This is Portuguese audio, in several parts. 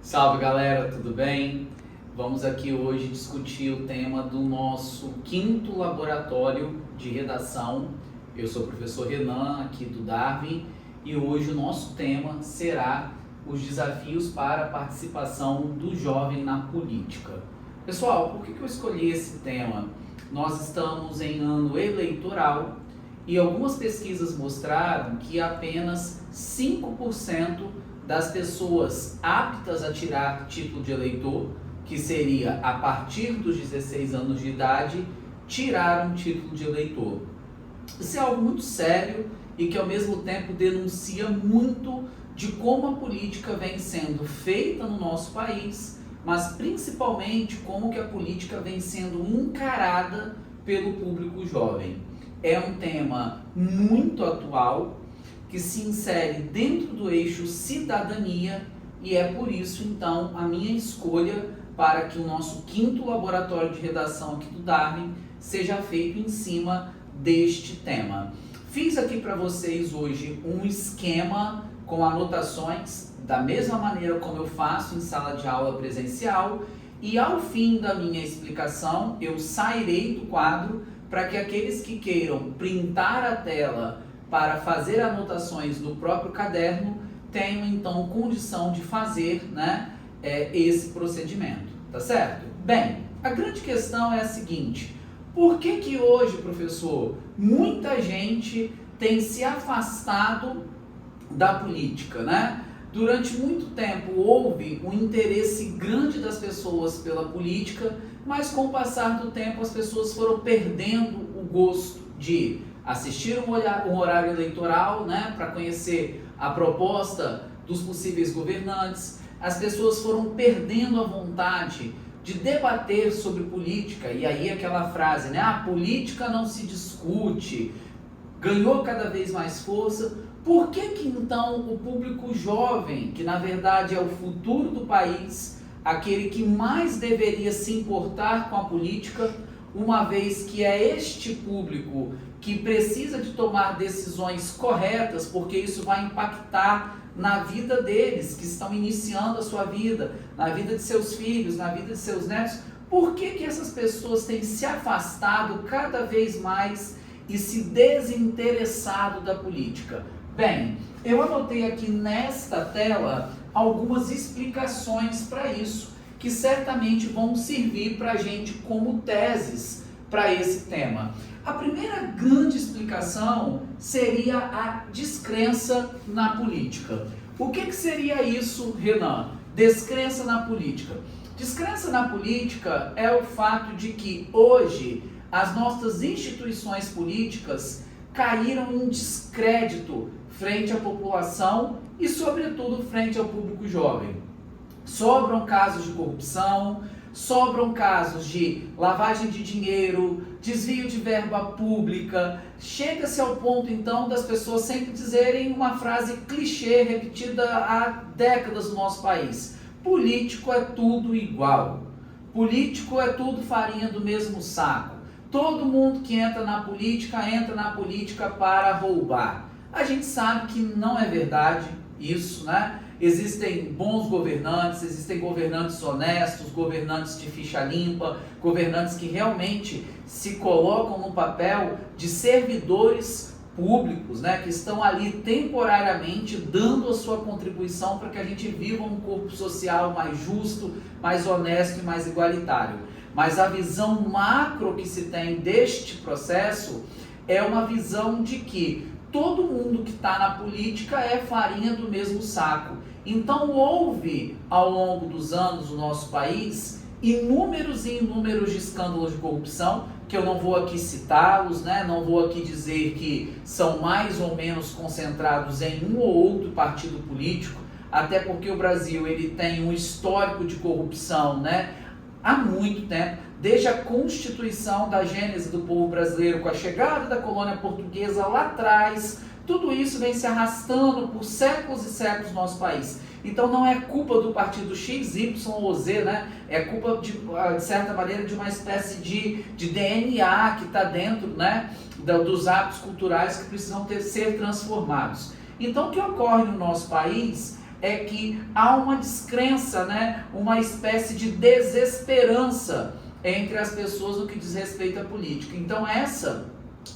Salve galera, tudo bem? Vamos aqui hoje discutir o tema do nosso 5º laboratório de redação. Eu sou o professor Renan, aqui do Darwin, e hoje o nosso tema será os desafios para a participação do jovem na política. Pessoal, por que eu escolhi esse tema? Nós estamos em ano eleitoral e algumas pesquisas mostraram que apenas 5% das pessoas aptas a tirar título de eleitor, que seria a partir dos 16 anos de idade, tiraram título de eleitor. Isso é algo muito sério e que ao mesmo tempo denuncia muito de como a política vem sendo feita no nosso país, mas principalmente como que a política vem sendo encarada pelo público jovem. É um tema muito atual, que se insere dentro do eixo cidadania, e é por isso então a minha escolha para que o nosso 5º laboratório de redação aqui do Darwin seja feito em cima deste tema. Fiz aqui para vocês hoje um esquema com anotações, da mesma maneira como eu faço em sala de aula presencial, e ao fim da minha explicação eu sairei do quadro para que aqueles que queiram printar a tela para fazer anotações no próprio caderno tenham então condição de fazer, esse procedimento, tá certo? Bem, a grande questão é a seguinte: por que hoje, professor, muita gente tem se afastado da política, Durante muito tempo houve um interesse grande das pessoas pela política, mas com o passar do tempo as pessoas foram perdendo o gosto de assistir um horário eleitoral, para conhecer a proposta dos possíveis governantes. As pessoas foram perdendo a vontade de debater sobre política, e aí aquela frase, a política não se discute, ganhou cada vez mais força. Por que então o público jovem, que na verdade é o futuro do país, aquele que mais deveria se importar com a política, uma vez que é este público que precisa de tomar decisões corretas, porque isso vai impactar na vida deles, que estão iniciando a sua vida, na vida de seus filhos, na vida de seus netos, por que essas pessoas têm se afastado cada vez mais e se desinteressado da política? Bem, eu anotei aqui nesta tela algumas explicações para isso, que certamente vão servir para a gente como teses para esse tema. A primeira grande explicação seria a descrença na política. O que seria isso, Renan? Descrença na política. Descrença na política é o fato de que hoje as nossas instituições políticas caíram em descrédito frente à população e, sobretudo, frente ao público jovem. Sobram casos de corrupção, sobram casos de lavagem de dinheiro, desvio de verba pública. Chega-se ao ponto, então, das pessoas sempre dizerem uma frase clichê repetida há décadas no nosso país: político é tudo igual. Político é tudo farinha do mesmo saco. Todo mundo que entra na política para roubar. A gente sabe que não é verdade isso, Existem bons governantes, existem governantes honestos, governantes de ficha limpa, governantes que realmente se colocam no papel de servidores públicos, que estão ali temporariamente dando a sua contribuição para que a gente viva um corpo social mais justo, mais honesto e mais igualitário. Mas a visão macro que se tem deste processo é uma visão de que todo mundo que está na política é farinha do mesmo saco. Então houve, ao longo dos anos no nosso país, inúmeros e inúmeros de escândalos de corrupção, que eu não vou aqui citá-los, não vou aqui dizer que são mais ou menos concentrados em um ou outro partido político, até porque o Brasil ele tem um histórico de corrupção, há muito tempo, desde a constituição da gênese do povo brasileiro, com a chegada da colônia portuguesa lá atrás, tudo isso vem se arrastando por séculos e séculos no nosso país. Então não é culpa do partido X, Y ou Z, É culpa, de certa maneira, de uma espécie de DNA que está dentro, dos hábitos culturais que precisam ser transformados. Então o que ocorre no nosso país é que há uma descrença, né? Uma espécie de desesperança entre as pessoas no que diz respeito à política. Então essa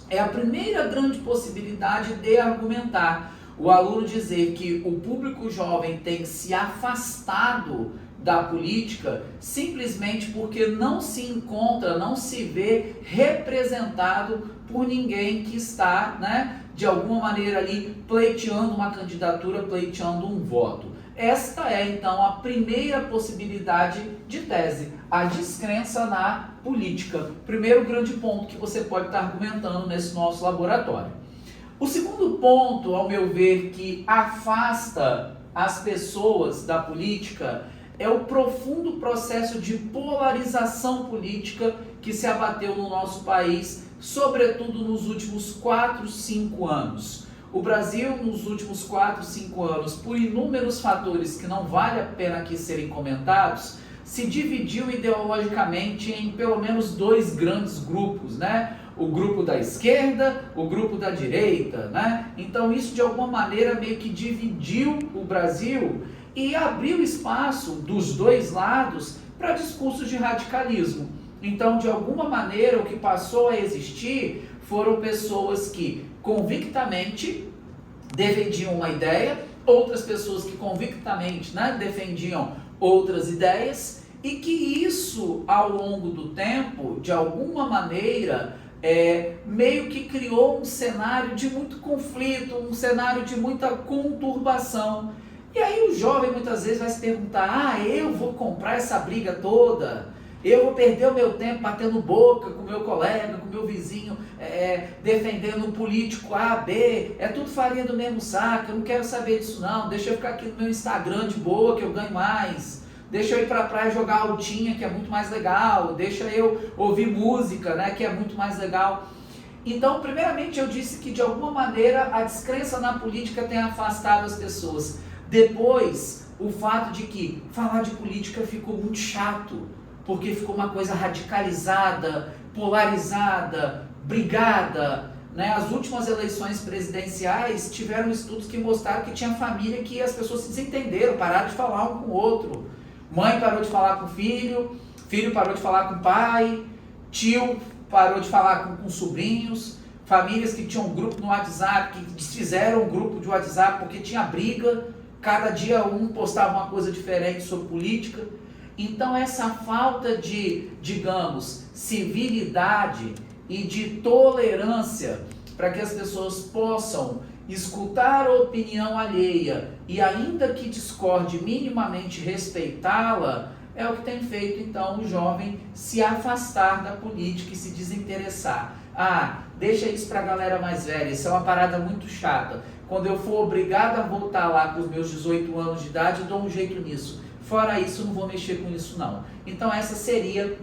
é a primeira grande possibilidade de argumentar. O aluno dizer que o público jovem tem se afastado da política simplesmente porque não se encontra, não se vê representado por ninguém que está, né, de alguma maneira ali pleiteando uma candidatura, pleiteando um voto. Esta é então a primeira possibilidade de tese, a descrença na política. Primeiro grande ponto que você pode estar argumentando nesse nosso laboratório. O segundo ponto, ao meu ver, que afasta as pessoas da política é o profundo processo de polarização política que se abateu no nosso país, sobretudo nos últimos 4, 5 anos. O Brasil, nos últimos 4, 5 anos, por inúmeros fatores que não vale a pena aqui serem comentados, se dividiu ideologicamente em pelo menos 2 grandes grupos, né? O grupo da esquerda, o grupo da direita, né? Então isso de alguma maneira meio que dividiu o Brasil e abriu espaço dos 2 lados para discursos de radicalismo. Então, de alguma maneira, o que passou a existir foram pessoas que convictamente defendiam uma ideia, outras pessoas que convictamente, né, defendiam outras ideias, e que isso, ao longo do tempo, de alguma maneira, meio que criou um cenário de muito conflito, um cenário de muita conturbação. E aí o jovem muitas vezes vai se perguntar, eu vou comprar essa briga toda? Eu vou perder o meu tempo batendo boca com o meu colega, com o meu vizinho, defendendo um político A, B, é tudo farinha do mesmo saco, eu não quero saber disso não, deixa eu ficar aqui no meu Instagram de boa que eu ganho mais, deixa eu ir pra praia jogar altinha que é muito mais legal, deixa eu ouvir música, né, que é muito mais legal. Então, primeiramente eu disse que de alguma maneira a descrença na política tem afastado as pessoas. Depois, o fato de que falar de política ficou muito chato, porque ficou uma coisa radicalizada, polarizada, brigada, né? As últimas eleições presidenciais tiveram estudos que mostraram que tinha família que as pessoas se desentenderam, pararam de falar um com o outro. Mãe parou de falar com o filho, filho parou de falar com o pai, tio parou de falar com sobrinhos, famílias que tinham um grupo no WhatsApp, que desfizeram um grupo de WhatsApp porque tinha briga, cada dia um postava uma coisa diferente sobre política. Então essa falta de, digamos, civilidade e de tolerância para que as pessoas possam escutar a opinião alheia e ainda que discorde minimamente respeitá-la, é o que tem feito então o jovem se afastar da política e se desinteressar. Ah, deixa isso para a galera mais velha, isso é uma parada muito chata. Quando eu for obrigado a voltar lá com os meus 18 anos de idade, eu dou um jeito nisso. Fora isso, eu não vou mexer com isso não. Então essa seria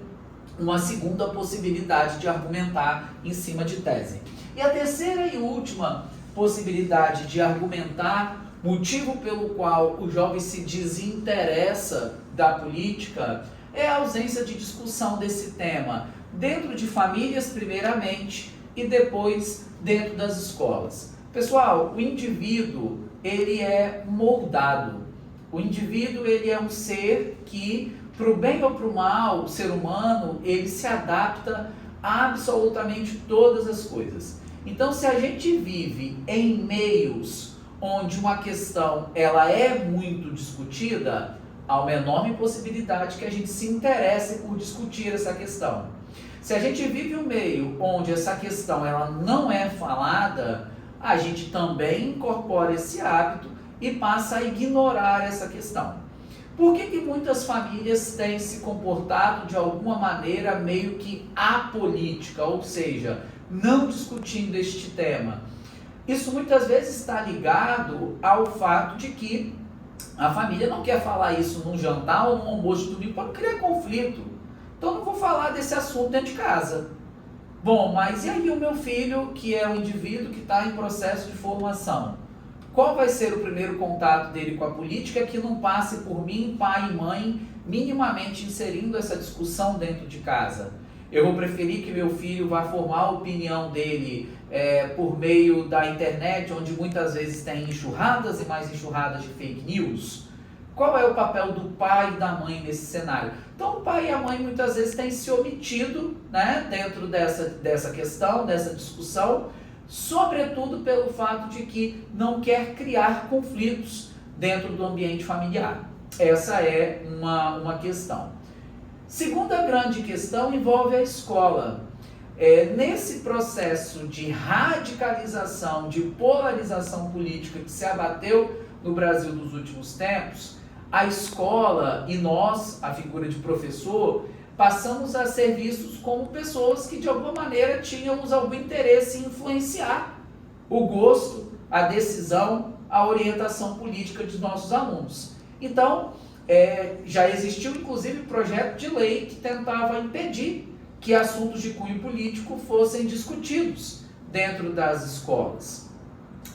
uma segunda possibilidade de argumentar em cima de tese. E a terceira e última possibilidade de argumentar motivo pelo qual o jovem se desinteressa da política é a ausência de discussão desse tema dentro de famílias primeiramente e depois dentro das escolas. Pessoal, o indivíduo ele é moldado. O indivíduo ele é um ser que, para o bem ou para o mal, o ser humano, ele se adapta a absolutamente todas as coisas. Então, se a gente vive em meios onde uma questão ela é muito discutida, há uma enorme possibilidade que a gente se interesse por discutir essa questão. Se a gente vive um meio onde essa questão ela não é falada, a gente também incorpora esse hábito e passa a ignorar essa questão. Por que muitas famílias têm se comportado de alguma maneira meio que apolítica, ou seja, não discutindo este tema? Isso muitas vezes está ligado ao fato de que a família não quer falar isso num jantar ou num almoço de domingo para não criar conflito. Então não vou falar desse assunto dentro de casa. Bom, mas e aí o meu filho, que é um indivíduo que está em processo de formação? Qual vai ser o primeiro contato dele com a política que não passe por mim, pai e mãe, minimamente inserindo essa discussão dentro de casa? Eu vou preferir que meu filho vá formar a opinião dele por meio da internet, onde muitas vezes tem enxurradas e mais enxurradas de fake news? Qual é o papel do pai e da mãe nesse cenário? Então o pai e a mãe muitas vezes têm se omitido, né, dentro dessa questão, dessa discussão, sobretudo pelo fato de que não quer criar conflitos dentro do ambiente familiar. Essa é uma questão. Segunda grande questão envolve a escola. Nesse processo de radicalização, de polarização política que se abateu no Brasil nos últimos tempos, a escola e nós, a figura de professor, passamos a ser vistos como pessoas que de alguma maneira tínhamos algum interesse em influenciar o gosto, a decisão, a orientação política de nossos alunos. Então, já existiu inclusive projeto de lei que tentava impedir que assuntos de cunho político fossem discutidos dentro das escolas.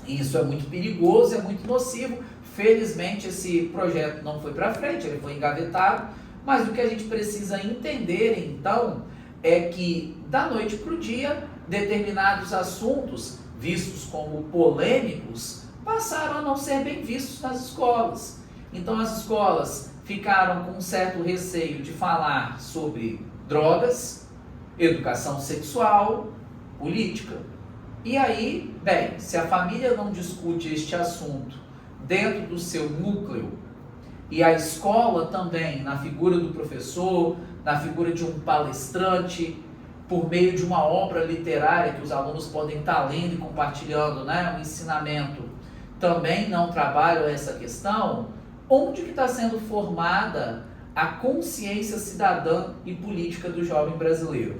Isso é muito perigoso, é muito nocivo. Felizmente esse projeto não foi para frente, ele foi engavetado, mas o que a gente precisa entender então é que da noite para o dia determinados assuntos vistos como polêmicos passaram a não ser bem vistos nas escolas. Então as escolas ficaram com um certo receio de falar sobre drogas, educação sexual, política. E aí, bem, se a família não discute este assunto dentro do seu núcleo, e a escola também, na figura do professor, na figura de um palestrante, por meio de uma obra literária que os alunos podem estar lendo e compartilhando, né, um ensinamento, também não trabalham essa questão, onde que está sendo formada a consciência cidadã e política do jovem brasileiro?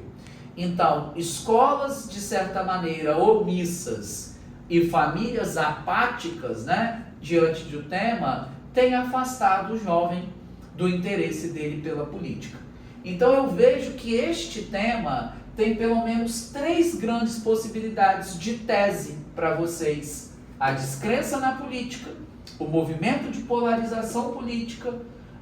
Então, escolas, de certa maneira, omissas e famílias apáticas, né, diante do tema, têm afastado o jovem do interesse dele pela política. Então, eu vejo que este tema tem pelo menos 3 grandes possibilidades de tese para vocês: a descrença na política, o movimento de polarização política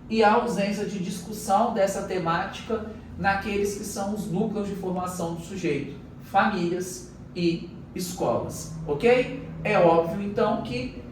e a ausência de discussão dessa temática naqueles que são os núcleos de formação do sujeito, famílias e escolas, ok? É óbvio, então, que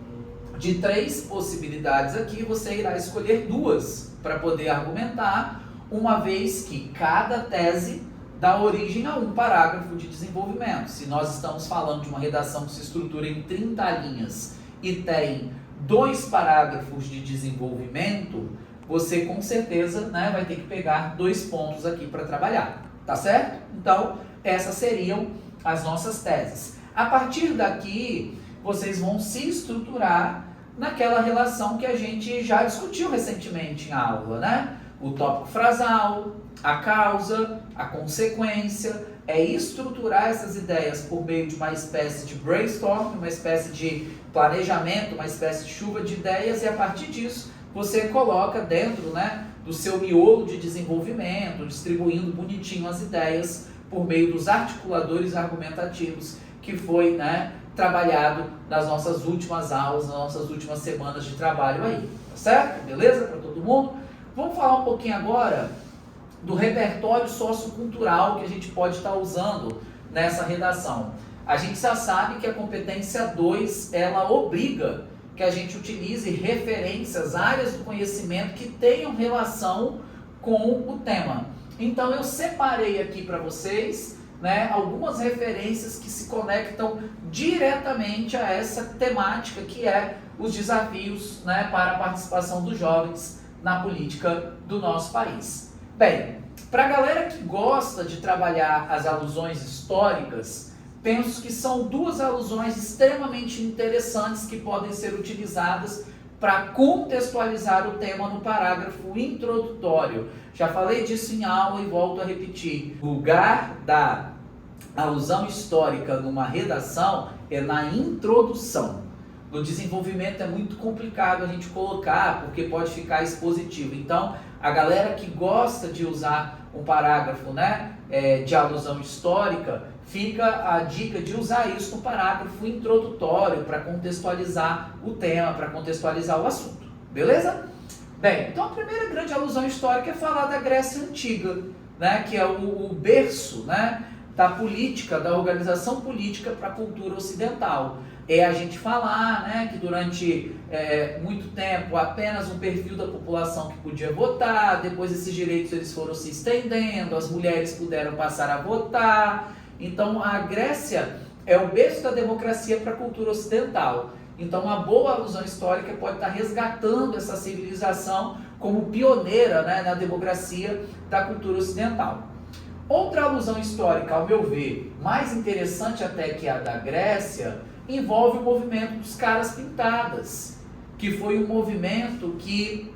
de 3 possibilidades aqui, você irá escolher 2 para poder argumentar, uma vez que cada tese dá origem a um parágrafo de desenvolvimento. Se nós estamos falando de uma redação que se estrutura em 30 linhas e tem 2 parágrafos de desenvolvimento, você com certeza, né, vai ter que pegar 2 pontos aqui para trabalhar, tá certo? Então, essas seriam as nossas teses. A partir daqui, vocês vão se estruturar naquela relação que a gente já discutiu recentemente em aula, né? O tópico frasal, a causa, a consequência, estruturar essas ideias por meio de uma espécie de brainstorm, uma espécie de planejamento, uma espécie de chuva de ideias, e a partir disso você coloca dentro, né, do seu miolo de desenvolvimento, distribuindo bonitinho as ideias por meio dos articuladores argumentativos que foi, né, trabalhado nas nossas últimas aulas, nas nossas últimas semanas de trabalho aí, tá certo? Beleza para todo mundo? Vamos falar um pouquinho agora do repertório sociocultural que a gente pode estar usando nessa redação. A gente já sabe que a competência 2, ela obriga que a gente utilize referências, áreas do conhecimento que tenham relação com o tema. Então eu separei aqui para vocês, né, algumas referências que se conectam diretamente a essa temática que é os desafios, né, para a participação dos jovens na política do nosso país. Bem, para a galera que gosta de trabalhar as alusões históricas, penso que são 2 alusões extremamente interessantes que podem ser utilizadas para contextualizar o tema no parágrafo introdutório. Já falei disso em aula e volto a repetir. O lugar da alusão histórica numa redação é na introdução. No desenvolvimento é muito complicado a gente colocar, porque pode ficar expositivo. Então, a galera que gosta de usar um parágrafo, né, de alusão histórica, fica a dica de usar isso no parágrafo introdutório para contextualizar o tema, para contextualizar o assunto. Beleza? Bem, então a primeira grande alusão histórica é falar da Grécia Antiga. né, que é o berço, né, da política, da organização política para a cultura ocidental. É a gente falar, né, que durante muito tempo apenas um perfil da população que podia votar, depois esses direitos eles foram se estendendo, as mulheres puderam passar a votar. Então a Grécia é o berço da democracia para a cultura ocidental. Então uma boa alusão histórica pode estar resgatando essa civilização como pioneira, né, na democracia da cultura ocidental. Outra alusão histórica, ao meu ver, mais interessante até que a da Grécia, envolve o movimento dos caras pintadas, que foi um movimento que,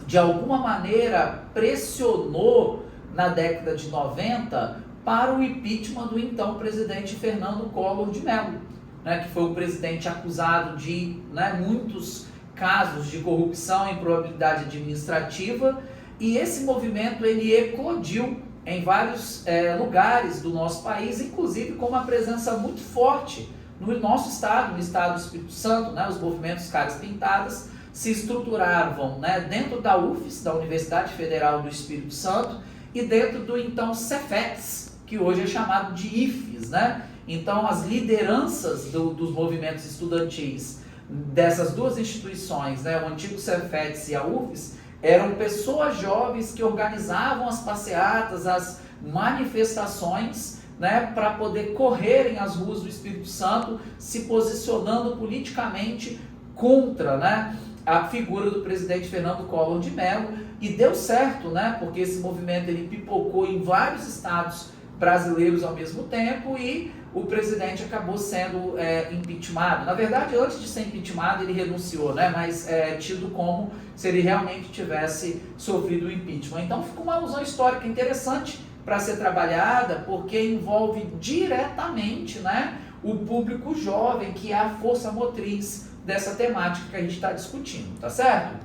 de alguma maneira, pressionou na década de 90 para o impeachment do então presidente Fernando Collor de Mello, né, que foi um presidente acusado de, né, muitos casos de corrupção e improbabilidade administrativa, e esse movimento ele eclodiu em vários lugares do nosso país, inclusive com uma presença muito forte no nosso estado, no estado do Espírito Santo, né? Os movimentos Caras Pintadas se estruturavam, né, dentro da UFES, da Universidade Federal do Espírito Santo, e dentro do então Cefetes, que hoje é chamado de IFES, né? Então as lideranças dos movimentos estudantis dessas duas instituições, né, o antigo Cefetes e a UFES, eram pessoas jovens que organizavam as passeatas, as manifestações, né, para poder correrem as ruas do Espírito Santo, se posicionando politicamente contra, né, a figura do presidente Fernando Collor de Mello, e deu certo, né, porque esse movimento ele pipocou em vários estados brasileiros ao mesmo tempo, e o presidente acabou sendo impeachmentado. Na verdade, antes de ser impeachmentado, ele renunciou, né, mas tido como se ele realmente tivesse sofrido o impeachment. Então fica uma alusão histórica interessante para ser trabalhada, porque envolve diretamente, né, o público jovem, que é a força motriz dessa temática que a gente está discutindo, tá certo?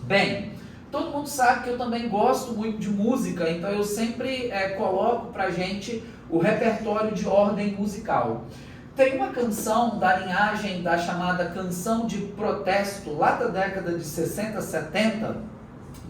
Bem, todo mundo sabe que eu também gosto muito de música, então eu sempre coloco pra gente o repertório de ordem musical. Tem uma canção da linhagem da chamada canção de protesto, lá da década de 60, 70,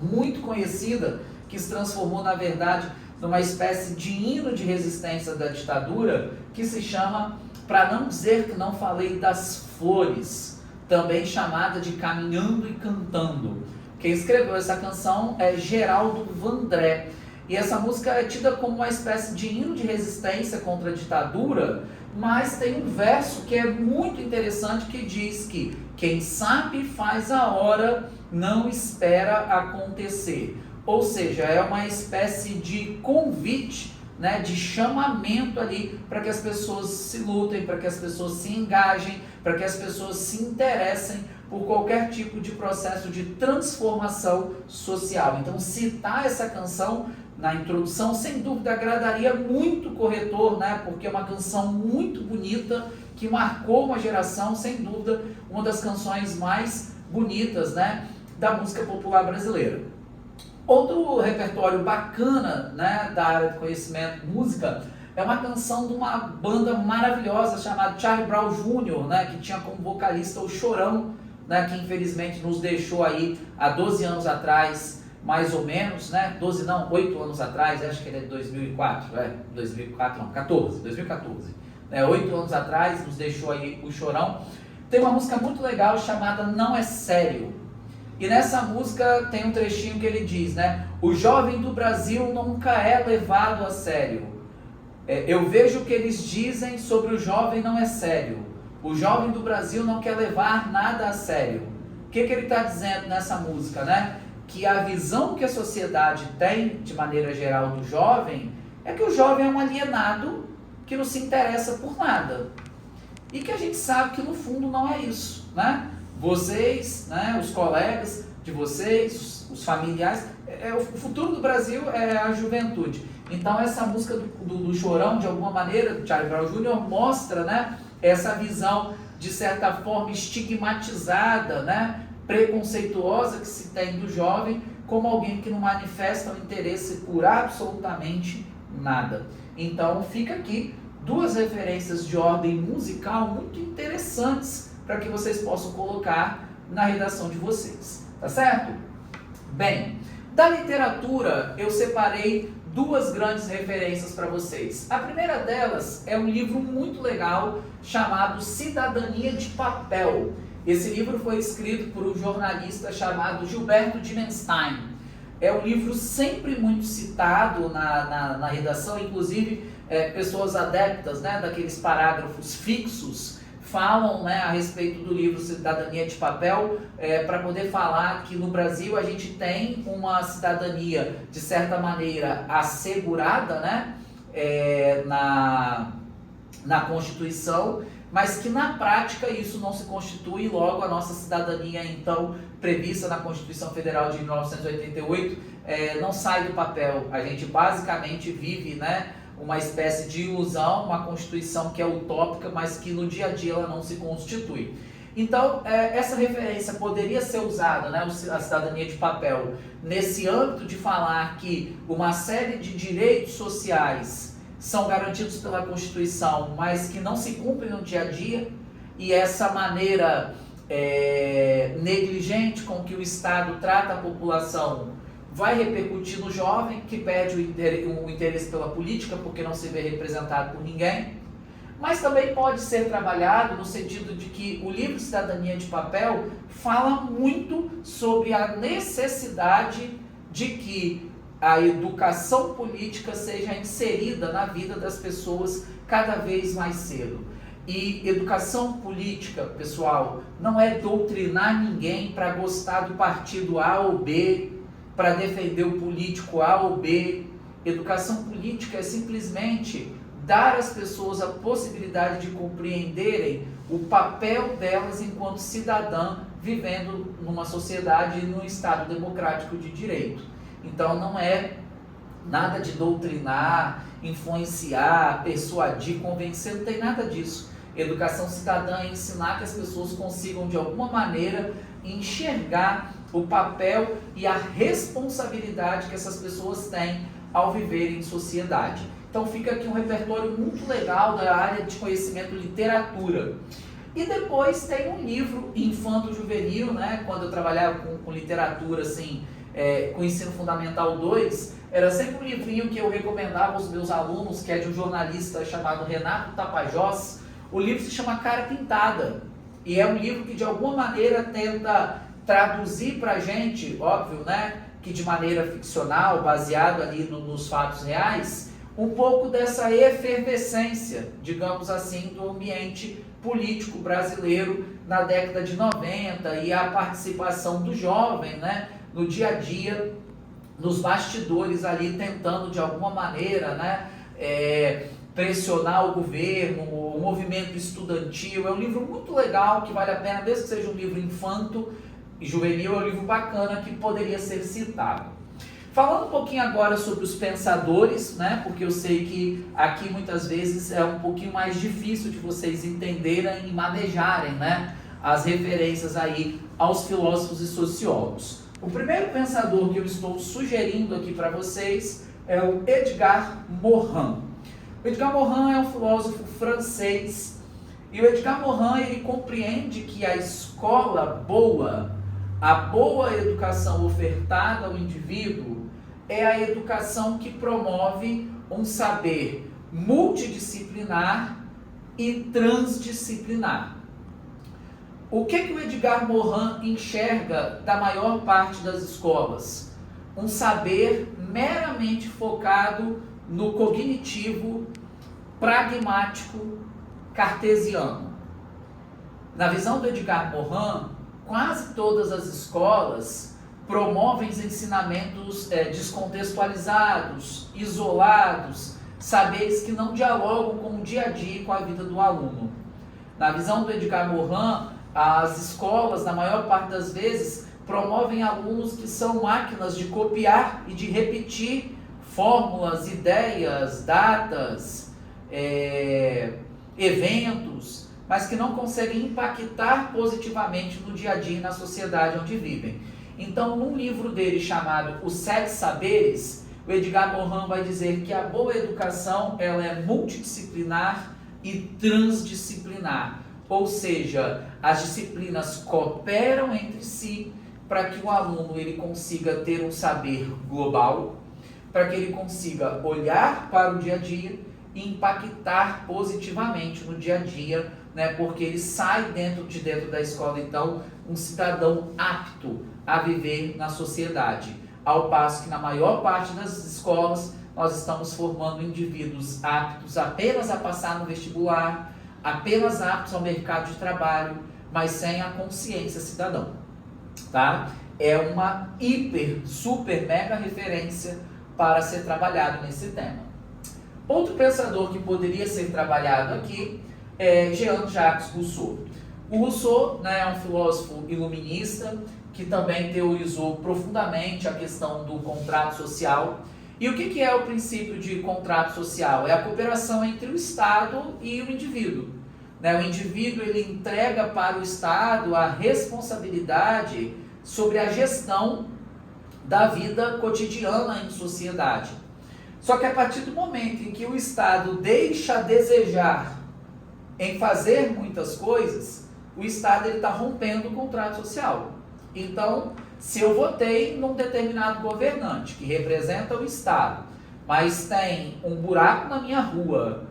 muito conhecida, que se transformou, na verdade, numa espécie de hino de resistência da ditadura, que se chama Pra Não Dizer Que Não Falei das Flores, também chamada de Caminhando e Cantando. Quem escreveu essa canção é Geraldo Vandré. E essa música é tida como uma espécie de hino de resistência contra a ditadura, mas tem um verso que é muito interessante, que diz que quem sabe faz a hora, não espera acontecer. Ou seja, é uma espécie de convite, né, de chamamento ali para que as pessoas se lutem, para que as pessoas se engajem, para que as pessoas se interessem por qualquer tipo de processo de transformação social. Então, citar essa canção na introdução, sem dúvida, agradaria muito o corretor, né? Porque é uma canção muito bonita, que marcou uma geração, sem dúvida, uma das canções mais bonitas, né, da música popular brasileira. Outro repertório bacana, né, da área de conhecimento, música, é uma canção de uma banda maravilhosa chamada Charlie Brown Jr., né, que tinha como vocalista o Chorão, né, que infelizmente nos deixou aí há 12 anos atrás, mais ou menos, né, 12 não, 8 anos atrás, acho que ele é de 2004, 2004 não, 2014, 8 anos atrás nos deixou aí o Chorão. Tem uma música muito legal chamada Não É Sério, e nessa música tem um trechinho que ele diz, né, o jovem do Brasil nunca é levado a sério, eu vejo o que eles dizem sobre o jovem não é sério, o jovem do Brasil não quer levar nada a sério. O que ele está dizendo nessa música, né? Que a visão que a sociedade tem, de maneira geral, do jovem, é que o jovem é um alienado que não se interessa por nada. E que a gente sabe que no fundo não é isso, né? Vocês, né, os colegas de vocês, os familiares, o futuro do Brasil é a juventude. Então essa música do Chorão, de alguma maneira, do Charlie Brown Jr., mostra, né, essa visão, de certa forma, estigmatizada, né, preconceituosa que se tem do jovem, como alguém que não manifesta um interesse por absolutamente nada. Então fica aqui duas referências de ordem musical muito interessantes para que vocês possam colocar na redação de vocês, tá certo? Bem, da literatura eu separei duas grandes referências para vocês. A primeira delas é um livro muito legal chamado Cidadania de Papel. Esse livro foi escrito por um jornalista chamado Gilberto Dimenstein. É um livro sempre muito citado na redação, inclusive pessoas adeptas, né, daqueles parágrafos fixos falam, né, a respeito do livro Cidadania de Papel, para poder falar que no Brasil a gente tem uma cidadania, de certa maneira, assegurada, né, na Constituição, mas que na prática isso não se constitui. Logo a nossa cidadania, então, prevista na Constituição Federal de 1988, não sai do papel. A gente basicamente vive, né, uma espécie de ilusão, uma Constituição que é utópica, mas que no dia a dia ela não se constitui. Então, essa referência poderia ser usada, né, a cidadania de papel, nesse âmbito de falar que uma série de direitos sociais são garantidos pela Constituição, mas que não se cumprem no dia a dia, e essa maneira negligente com que o Estado trata a população vai repercutir no jovem, que perde o interesse pela política porque não se vê representado por ninguém. Mas também pode ser trabalhado no sentido de que o livro Cidadania de Papel fala muito sobre a necessidade de que a educação política seja inserida na vida das pessoas cada vez mais cedo. E educação política, pessoal, não é doutrinar ninguém para gostar do partido A ou B, para defender o político A ou B. Educação política é simplesmente dar às pessoas a possibilidade de compreenderem o papel delas enquanto cidadã vivendo numa sociedade e num Estado democrático de direito. Então não é nada de doutrinar, influenciar, persuadir, convencer, não tem nada disso. Educação cidadã é ensinar que as pessoas consigam de alguma maneira enxergar o papel e a responsabilidade que essas pessoas têm ao viver em sociedade. Então fica aqui um repertório muito legal da área de conhecimento literatura. E depois tem um livro infanto-juvenil, né? Quando eu trabalhava com literatura, assim, com ensino fundamental 2, era sempre um livrinho que eu recomendava aos meus alunos, que é de um jornalista chamado Renato Tapajós. O livro se chama Cara Pintada, e é um livro que de alguma maneira tenta traduzir para a gente, óbvio, né, que de maneira ficcional, baseado ali nos fatos reais, um pouco dessa efervescência, digamos assim, do ambiente político brasileiro na década de 90 e a participação do jovem, né, no dia a dia, nos bastidores ali, tentando de alguma maneira, né, pressionar o governo, o movimento estudantil. É um livro muito legal, que vale a pena, mesmo que seja um livro infanto e juvenil, é um livro bacana que poderia ser citado. Falando um pouquinho agora sobre os pensadores, né, porque eu sei que aqui muitas vezes é um pouquinho mais difícil de vocês entenderem e manejarem, né, as referências aí aos filósofos e sociólogos. O primeiro pensador que eu estou sugerindo aqui para vocês é o Edgar Morin. O Edgar Morin é um filósofo francês, e o Edgar Morin ele compreende que a escola boa, a boa educação ofertada ao indivíduo, é a educação que promove um saber multidisciplinar e transdisciplinar. O que o Edgar Morin enxerga da maior parte das escolas? Um saber meramente focado no cognitivo, pragmático, cartesiano. Na visão do Edgar Morin, quase todas as escolas promovem ensinamentos descontextualizados, isolados, saberes que não dialogam com o dia a dia e com a vida do aluno. Na visão do Edgar Morin, as escolas, na maior parte das vezes, promovem alunos que são máquinas de copiar e de repetir fórmulas, ideias, datas, eventos, mas que não conseguem impactar positivamente no dia a dia e na sociedade onde vivem. Então, num livro dele chamado Os 7 Saberes, o Edgar Morin vai dizer que a boa educação ela é multidisciplinar e transdisciplinar, ou seja, as disciplinas cooperam entre si para que o aluno ele consiga ter um saber global, para que ele consiga olhar para o dia a dia e impactar positivamente no dia a dia, né? Porque ele sai de dentro da escola, então, um cidadão apto a viver na sociedade. Ao passo que na maior parte das escolas nós estamos formando indivíduos aptos apenas a passar no vestibular, apenas aptos ao mercado de trabalho, mas sem a consciência cidadã, tá? É uma super, mega referência para ser trabalhado nesse tema. Outro pensador que poderia ser trabalhado aqui é Jean-Jacques Rousseau. O Rousseau, né, é um filósofo iluminista que também teorizou profundamente a questão do contrato social. E o que é o princípio de contrato social? É a cooperação entre o Estado e o indivíduo. O indivíduo ele entrega para o Estado a responsabilidade sobre a gestão da vida cotidiana em sociedade. Só que a partir do momento em que o Estado deixa a desejar em fazer muitas coisas, o Estado está rompendo o contrato social. Então, se eu votei num determinado governante que representa o Estado, mas tem um buraco na minha rua,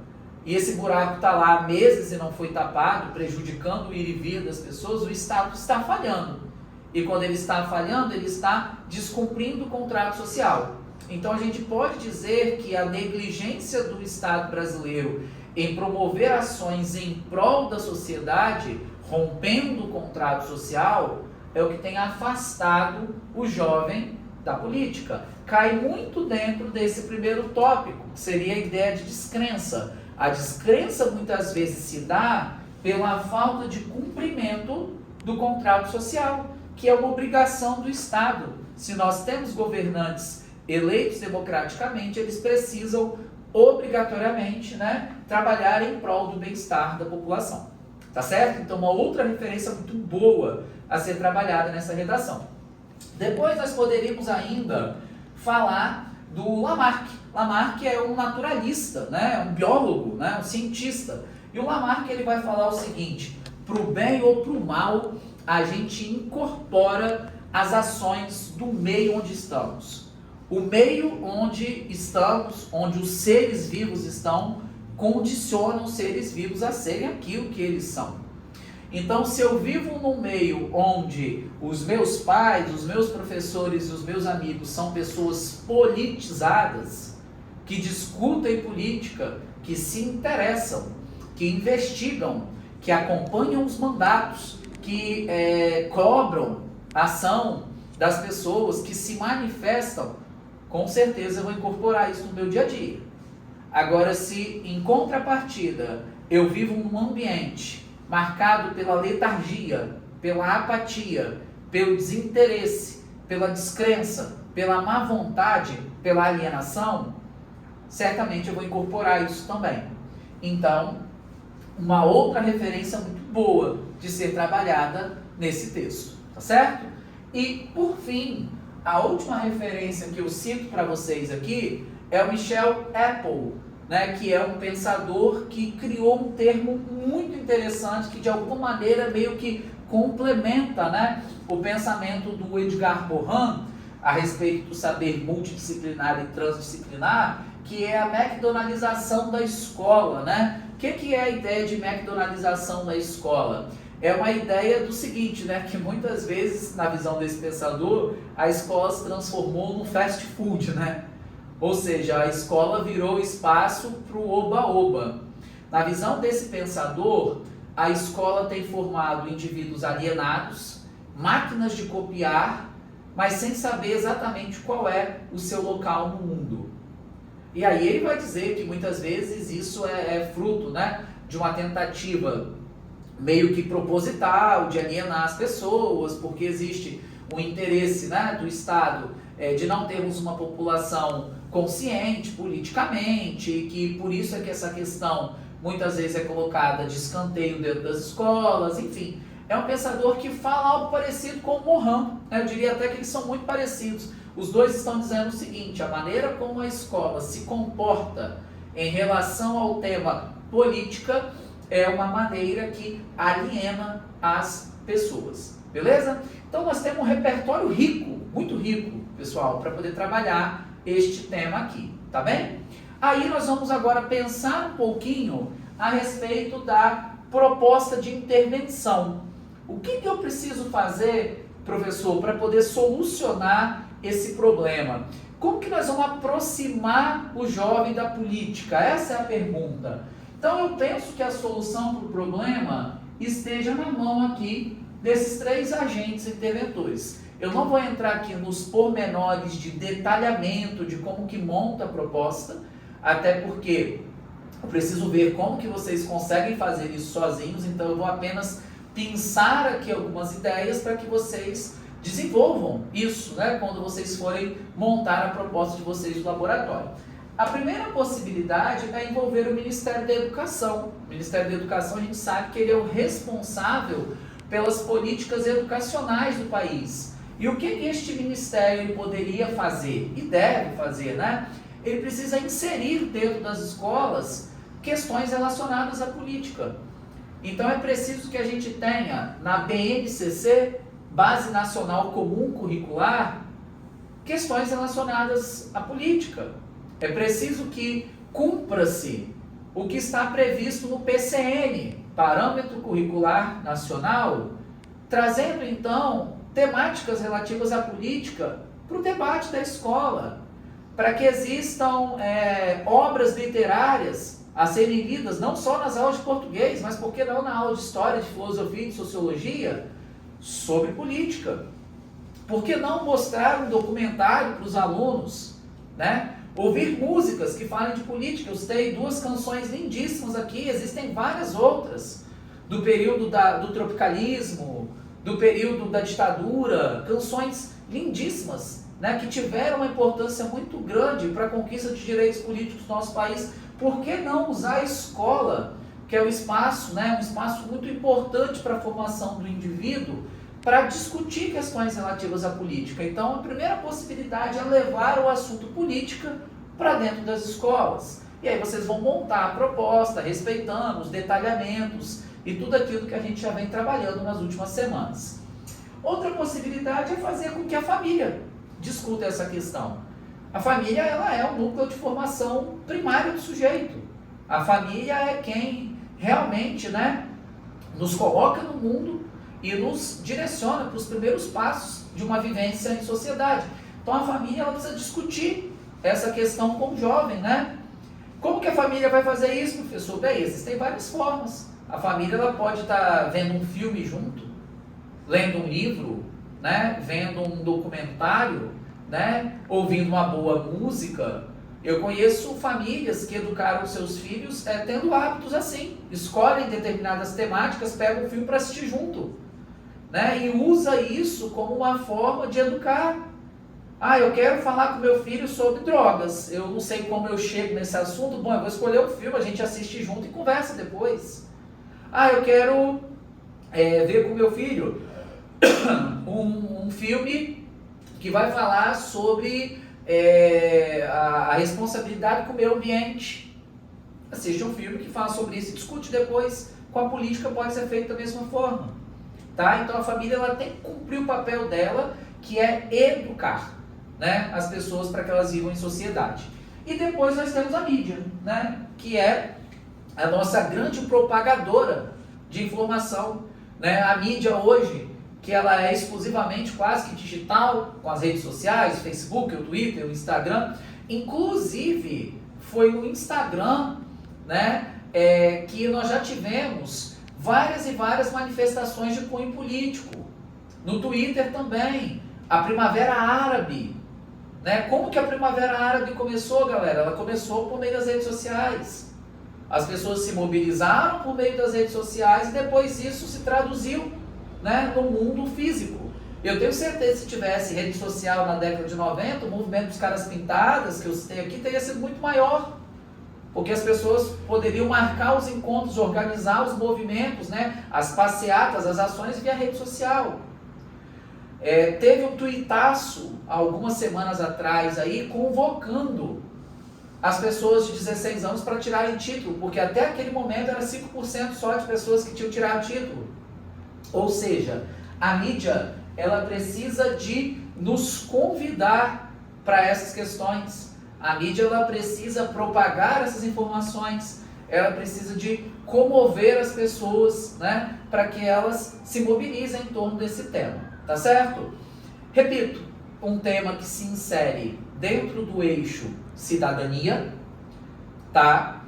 e esse buraco está lá há meses e não foi tapado, prejudicando o ir e vir das pessoas, o Estado está falhando. E quando ele está falhando, ele está descumprindo o contrato social. Então a gente pode dizer que a negligência do Estado brasileiro em promover ações em prol da sociedade, rompendo o contrato social, é o que tem afastado o jovem da política. Cai muito dentro desse primeiro tópico, que seria a ideia de descrença. A descrença muitas vezes se dá pela falta de cumprimento do contrato social, que é uma obrigação do Estado. Se nós temos governantes eleitos democraticamente, eles precisam obrigatoriamente, trabalhar em prol do bem-estar da população. Tá certo? Então, uma outra referência muito boa a ser trabalhada nessa redação. Depois nós poderíamos ainda falar do Lamarck. Lamarck é um naturalista, um biólogo, um cientista. E o Lamarck ele vai falar o seguinte: para o bem ou para o mal, a gente incorpora as ações do meio onde estamos. O meio onde estamos, onde os seres vivos estão, condicionam os seres vivos a serem aquilo que eles são. Então, se eu vivo num meio onde os meus pais, os meus professores e os meus amigos são pessoas politizadas, que discutem política, que se interessam, que investigam, que acompanham os mandatos, que cobram a ação das pessoas, que se manifestam, com certeza eu vou incorporar isso no meu dia a dia. Agora, se em contrapartida eu vivo num ambiente marcado pela letargia, pela apatia, pelo desinteresse, pela descrença, pela má vontade, pela alienação, certamente eu vou incorporar isso também. Então, uma outra referência muito boa de ser trabalhada nesse texto, tá certo? E, por fim, a última referência que eu cito para vocês aqui é o Michel Apple, que é um pensador que criou um termo muito interessante que de alguma maneira meio que complementa o pensamento do Edgar Morin a respeito do saber multidisciplinar e transdisciplinar, que é a McDonaldização da escola. O que é a ideia de McDonaldização da escola? É uma ideia do seguinte, que muitas vezes, na visão desse pensador, a escola se transformou num fast food, Ou seja, a escola virou espaço para o oba-oba. Na visão desse pensador, a escola tem formado indivíduos alienados, máquinas de copiar, mas sem saber exatamente qual é o seu local no mundo. E aí ele vai dizer que muitas vezes isso é fruto de uma tentativa meio que proposital de alienar as pessoas, porque existe um interesse do Estado de não termos uma população consciente politicamente, e que por isso é que essa questão muitas vezes é colocada de escanteio dentro das escolas, enfim. É um pensador que fala algo parecido com o Morin, eu diria até que eles são muito parecidos. Os dois estão dizendo o seguinte: a maneira como a escola se comporta em relação ao tema política é uma maneira que aliena as pessoas, beleza? Então nós temos um repertório rico, muito rico, pessoal, para poder trabalhar este tema aqui, tá bem? Aí nós vamos agora pensar um pouquinho a respeito da proposta de intervenção. O que eu preciso fazer, professor, para poder solucionar esse problema? Como que nós vamos aproximar o jovem da política? Essa é a pergunta. Então eu penso que a solução para o problema esteja na mão aqui desses 3 agentes interventores. Eu não vou entrar aqui nos pormenores de detalhamento de como que monta a proposta, até porque eu preciso ver como que vocês conseguem fazer isso sozinhos, então eu vou apenas pensar aqui algumas ideias para que vocês desenvolvam isso, né, quando vocês forem montar a proposta de vocês do laboratório. A primeira possibilidade é envolver o Ministério da Educação. O Ministério da Educação, a gente sabe que ele é o responsável pelas políticas educacionais do país. E o que este ministério poderia fazer, e deve fazer, né? Ele precisa inserir dentro das escolas questões relacionadas à política. Então é preciso que a gente tenha na BNCC, Base Nacional Comum Curricular, questões relacionadas à política. É preciso que cumpra-se o que está previsto no PCN, Parâmetro Curricular Nacional, trazendo então temáticas relativas à política para o debate da escola, para que existam obras literárias a serem lidas não só nas aulas de português, mas por que não na aula de história, de filosofia e de sociologia sobre política. Por que não mostrar um documentário para os alunos, né? Ouvir músicas que falem de política. Eu citei 2 canções lindíssimas aqui, existem várias outras, do período do tropicalismo, do período da ditadura, canções lindíssimas, né, que tiveram uma importância muito grande para a conquista de direitos políticos do nosso país. Por que não usar a escola, que é um espaço, né, um espaço muito importante para a formação do indivíduo, para discutir questões relativas à política? Então, a primeira possibilidade é levar o assunto política para dentro das escolas. E aí vocês vão montar a proposta, respeitando os detalhamentos e tudo aquilo que a gente já vem trabalhando nas últimas semanas. Outra possibilidade é fazer com que a família discuta essa questão. A família, ela é o núcleo de formação primário do sujeito. A família é quem realmente, né, nos coloca no mundo e nos direciona para os primeiros passos de uma vivência em sociedade. Então a família, ela precisa discutir essa questão com o jovem, né? Como que a família vai fazer isso, professor? Bem, existem várias formas. A família, ela pode estar vendo um filme junto, lendo um livro, né, vendo um documentário, né, ouvindo uma boa música. Eu conheço famílias que educaram seus filhos tendo hábitos assim, escolhem determinadas temáticas, pegam um filme para assistir junto, né, e usa isso como uma forma de educar. Ah, eu quero falar com meu filho sobre drogas, eu não sei como eu chego nesse assunto, bom, eu vou escolher um filme, a gente assiste junto e conversa depois. Ah, eu quero ver com meu filho um filme que vai falar sobre a responsabilidade com o meio ambiente. Assiste um filme que fala sobre isso e discute depois. Com a política pode ser feito da mesma forma. Tá? Então a família, ela tem que cumprir o papel dela, que é educar, né, as pessoas para que elas vivam em sociedade. E depois nós temos a mídia, né, que é a nossa grande propagadora de informação, né? A mídia hoje, que ela é exclusivamente quase que digital, com as redes sociais, o Facebook, o Twitter, o Instagram. Inclusive, foi no Instagram, né, que nós já tivemos várias e várias manifestações de cunho político. No Twitter também, a Primavera Árabe. Né? Como que a Primavera Árabe começou, galera? Ela começou por meio das redes sociais. As pessoas se mobilizaram por meio das redes sociais e depois isso se traduziu, né, no mundo físico. Eu tenho certeza que se tivesse rede social na década de 90, o movimento dos caras pintadas, que eu citei aqui, teria sido muito maior. Porque as pessoas poderiam marcar os encontros, organizar os movimentos, né, as passeatas, as ações via rede social. Teve um tuitaço, algumas semanas atrás, aí, convocando as pessoas de 16 anos para tirarem título, porque até aquele momento era 5% só de pessoas que tinham tirado título. Ou seja, a mídia, ela precisa de nos convidar para essas questões. A mídia ela precisa propagar essas informações, ela precisa de comover as pessoas, né, para que elas se mobilizem em torno desse tema, tá certo? Repito, um tema que se insere dentro do eixo cidadania, tá?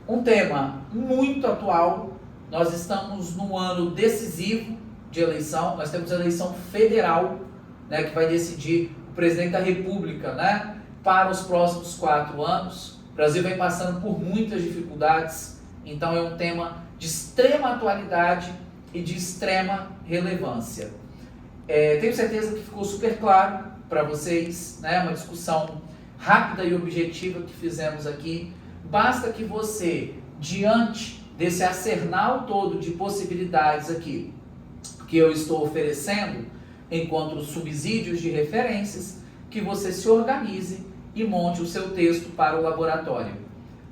Um tema muito atual. Nós estamos num ano decisivo de eleição, nós temos a eleição federal, né, que vai decidir o presidente da República, né, para os próximos 4 anos. O Brasil vem passando por muitas dificuldades, então é um tema de extrema atualidade e de extrema relevância. Tenho certeza que ficou super claro para vocês, né, uma discussão rápida e objetiva que fizemos aqui. Basta que você, diante desse arsenal todo de possibilidades aqui que eu estou oferecendo, enquanto subsídios de referências, que você se organize e monte o seu texto para o laboratório.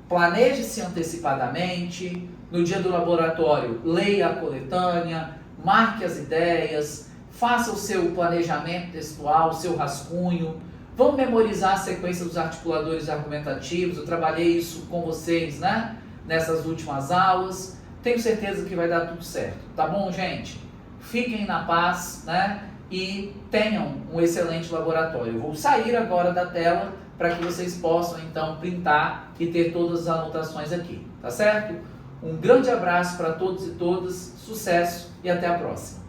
Planeje-se antecipadamente, no dia do laboratório, leia a coletânea, marque as ideias, faça o seu planejamento textual, o seu rascunho. Vamos memorizar a sequência dos articuladores argumentativos. Eu trabalhei isso com vocês, né, nessas últimas aulas. Tenho certeza que vai dar tudo certo. Tá bom, gente? Fiquem na paz, né, e tenham um excelente laboratório. Eu vou sair agora da tela para que vocês possam, então, printar e ter todas as anotações aqui. Tá certo? Um grande abraço para todos e todas. Sucesso e até a próxima.